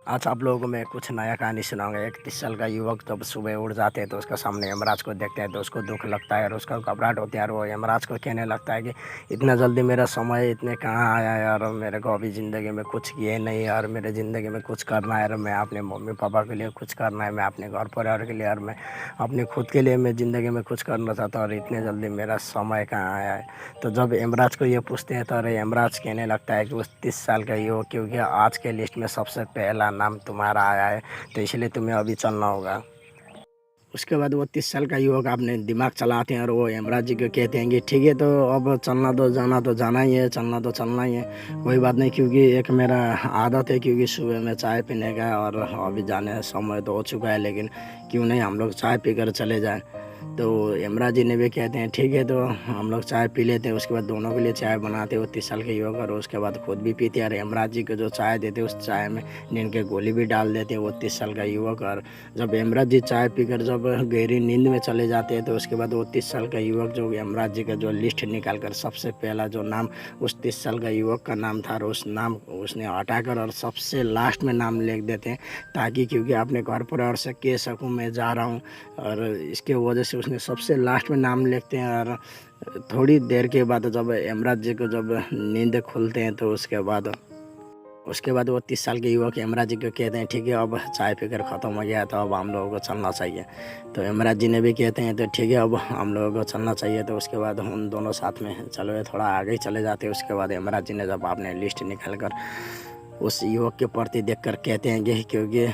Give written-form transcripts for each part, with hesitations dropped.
आज आप लोगों को मैं कुछ नया कहानी सुनाऊंगा। एक 30 साल का युवक जब सुबह उठ जाते हैं तो उसका सामने यमराज को देखते हैं तो उसको दुख लगता है और उसका घबराहट होती है और वो यमराज को कहने लगता है कि इतना जल्दी मेरा समय इतने कहाँ आया है और मेरे को अभी ज़िंदगी में कुछ किए नहीं और मेरे ज़िंदगी में कुछ करना है और मैं अपने मम्मी पापा के लिए कुछ करना है, मैं अपने घर परिवार के लिए और मैं अपने खुद के लिए मैं ज़िंदगी में कुछ करना चाहता हूँ और इतने जल्दी मेरा समय कहाँ आया है। तो जब यमराज को ये पूछते हैं तो यमराज कहने लगता है कि उस 30 साल का युवक, क्योंकि आज के लिस्ट में सबसे पहला नाम तुम्हारा आया है तो इसलिए तुम्हें अभी चलना होगा। उसके बाद वो 30 साल का युवक अपने दिमाग चलाते हैं और वो यमराज जी को कहते हैं कि ठीक है, तो अब चलना तो जाना ही है, चलना तो चलना ही है, कोई बात नहीं, क्योंकि एक मेरा आदत है क्योंकि सुबह में चाय पीने का और अभी जाने समय तो हो चुका है, लेकिन क्यों नहीं हम लोग चाय पीकर चले जाएं। तो यमराज जी ने भी कहते हैं ठीक है, तो हम लोग चाय पी लेते हैं। उसके बाद दोनों के लिए चाय बनाते वो 30 साल के युवक और उसके बाद खुद भी पीते हैं और यमराज जी को जो चाय देते उस चाय में नींद के गोली भी डाल देते वो 30 साल का युवक। और जब यमराज जी चाय पीकर जब गहरी नींद में चले जाते हैं तो उसके बाद वो 30 साल का युवक जो यमराज जी का जो लिस्ट निकाल कर सबसे पहला जो नाम उस 30 साल का युवक का नाम था और उस नाम उसने हटाकर और सबसे लास्ट में नाम लिख देते हैं, ताकि क्योंकि अपने घर परिवार से कह सकूँ मैं जा रहा हूँ, और इसके वजह से उसने सबसे लास्ट में नाम लिखते हैं। और थोड़ी देर के बाद जब यमराज जी को जब नींद खुलते हैं तो उसके बाद वो 30 साल के युवक यमराज जी को कहते हैं ठीक है, अब चाय पीकर ख़त्म हो गया तो अब हम लोगों को चलना चाहिए। तो यमराज जी ने भी कहते हैं तो ठीक है, अब हम लोगों को चलना चाहिए। तो उसके बाद उन दोनों साथ में चलो थोड़ा आगे ही चले जाते हैं। उसके बाद यमराज जी ने जब आपने लिस्ट निकाल कर उस युवक के प्रति देख कर कहते हैं कि क्योंकि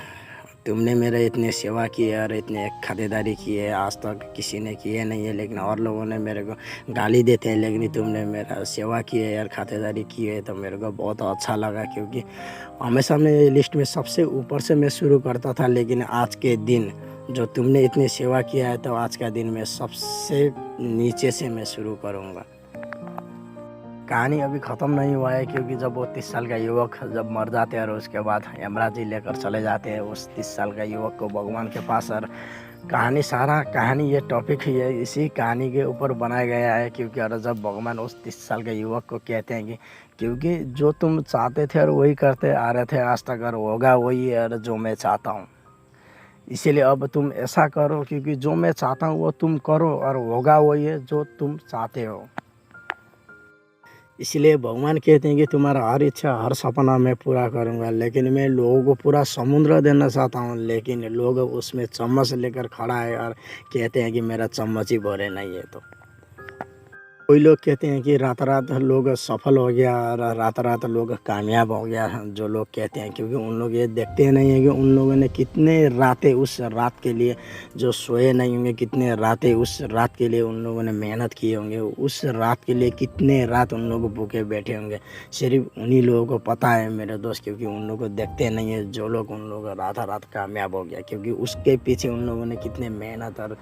तुमने मेरे इतने सेवा की है और इतने खातिरदारी की है, आज तक किसी ने की है नहीं है, लेकिन और लोगों ने मेरे को गाली देते हैं, लेकिन तुमने मेरा सेवा की है और खातिरदारी की है तो मेरे को बहुत अच्छा लगा। क्योंकि हमेशा मैं लिस्ट में सबसे ऊपर से मैं शुरू करता था, लेकिन आज के दिन जो तुमने इतनी सेवा किया है तो आज का दिन मैं सबसे नीचे से मैं शुरू करूँगा। कहानी अभी ख़त्म नहीं हुआ है, क्योंकि जब वो 30 साल का युवक जब मर जाते हैं और उसके बाद यमराज जी लेकर चले जाते हैं उस 30 साल का युवक को भगवान के पास। और कहानी ये टॉपिक ही है, इसी कहानी के ऊपर बनाया गया है। क्योंकि और जब भगवान उस 30 साल के युवक को कहते हैं कि क्योंकि जो तुम चाहते थे और वही करते आ रहे थे आज तक और होगा वही और जो मैं चाहता हूँ, इसीलिए अब तुम ऐसा करो क्योंकि जो मैं चाहता हूँ वो तुम करो और होगा वही है जो तुम चाहते हो। इसलिए भगवान कहते हैं कि तुम्हारा हर इच्छा हर सपना मैं पूरा करूँगा, लेकिन मैं लोगों को पूरा समुद्र देना चाहता हूँ, लेकिन लोग उसमें चम्मच लेकर खड़ा है और कहते हैं कि मेरा चम्मच ही भरे नहीं है। तो कोई लोग कहते हैं कि रात रात लोग सफल हो गया और रात रात लोग कामयाब हो गया, जो लोग कहते हैं, क्योंकि उन लोग ये देखते नहीं हैं कि उन लोगों ने कितने रातें उस रात के लिए जो सोए नहीं होंगे, कितने रातें उस रात के लिए उन लोगों ने मेहनत किए होंगे, उस रात के लिए कितने रात उन लोग भूखे बैठे होंगे, सिर्फ उन्हीं लोगों को पता है मेरे दोस्त। क्योंकि उन लोगों को देखते नहीं है जो लोग उन लोग रात रात कामयाब हो गया, क्योंकि उसके पीछे उन लोगों ने कितने मेहनत और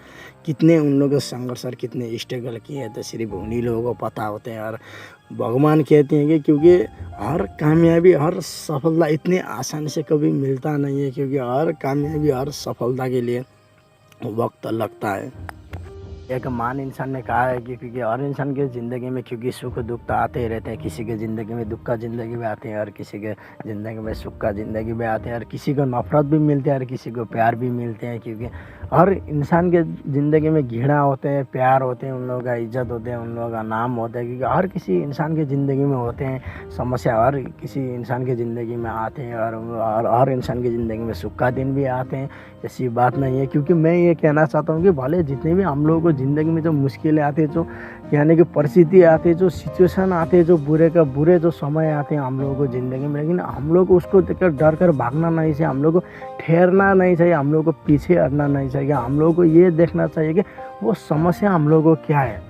कितने उन लोगों संघर्ष और कितने स्ट्रगल किए तो सिर्फ उन्हीं लोगों को पता होते हैं। और भगवान कहते हैं कि क्योंकि हर कामयाबी हर सफलता इतनी आसानी से कभी मिलता नहीं है, क्योंकि हर कामयाबी हर सफलता के लिए वक्त लगता है। एक महान इंसान ने कहा है कि क्योंकि हर इंसान के ज़िंदगी में क्योंकि सुख दुख तो आते ही रहते हैं, किसी के ज़िंदगी में दुख का ज़िंदगी में आते हैं और किसी के ज़िंदगी में सुख का ज़िंदगी में आते हैं, और किसी को नफ़रत भी मिलती है और किसी को प्यार भी मिलते हैं। क्योंकि हर इंसान के ज़िंदगी में घृणा होते हैं, प्यार होते हैं, उन लोगों का इज्जत होते हैं, उन लोगों का नाम होता है, क्योंकि हर किसी इंसान के ज़िंदगी में होते हैं समस्या, हर किसी इंसान के ज़िंदगी में आते हैं और हर इंसान की ज़िंदगी में सुख का दिन भी आते हैं, ऐसी बात नहीं है। क्योंकि मैं ये कहना चाहता हूँ कि भले जितने भी हम लोगों को ज़िंदगी में जो मुश्किलें आती है, जो यानी कि परिस्थिति आती है, जो सिचुएशन आते हैं, जो बुरे का बुरे जो समय आते हैं हम लोगों को ज़िंदगी में, लेकिन हम लोग को उसको देखकर डर कर भागना नहीं चाहिए, हम लोग को ठहरना नहीं चाहिए, हम लोग को पीछे हटना नहीं चाहिए। हम लोग को ये देखना चाहिए कि वो समस्या हम लोगों को क्या है।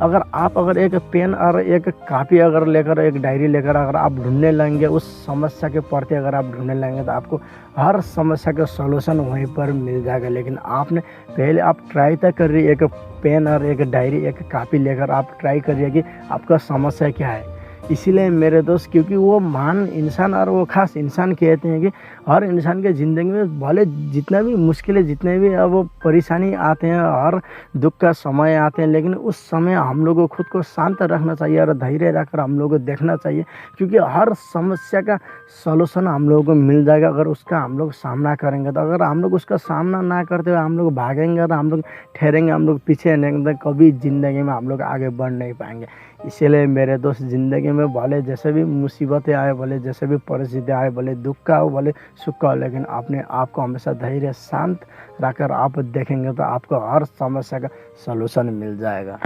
अगर एक पेन और एक कापी अगर लेकर एक डायरी लेकर अगर आप ढूंढने लगेंगे उस समस्या के प्रति, अगर आप ढूंढने लगेंगे तो आपको हर समस्या का सॉल्यूशन वहीं पर मिल जाएगा। लेकिन आपने पहले आप ट्राई तक कर रही एक पेन और एक डायरी एक कापी लेकर आप ट्राई करिए कि आपका समस्या क्या है। इसीलिए मेरे दोस्त, क्योंकि वो महान इंसान और वो ख़ास इंसान कहते हैं कि हर इंसान के ज़िंदगी में भले जितना भी मुश्किलें, जितने भी वो परेशानी आते हैं, हर दुख का समय आते हैं, लेकिन उस समय हम लोग को खुद को शांत रखना चाहिए और धैर्य रखकर हम लोग को देखना चाहिए, क्योंकि हर समस्या का सॉल्यूशन हम लोगों को मिल जाएगा अगर उसका हम लोग सामना करेंगे। तो अगर हम लोग उसका सामना ना करते हुए हम लोग भागेंगे और हम लोग ठहरेंगे, हम लोग पीछे रहेंगे, तो कभी ज़िंदगी में हम लोग आगे बढ़ नहीं पाएंगे। इसीलिए मेरे दोस्त, ज़िंदगी में भले जैसे भी मुसीबतें आए, भले जैसे भी परिस्थिति आए, भले दुख का हो भले सुख का हो, लेकिन अपने आप को हमेशा धैर्य शांत रखकर आप देखेंगे तो आपको हर समस्या का सलूशन मिल जाएगा।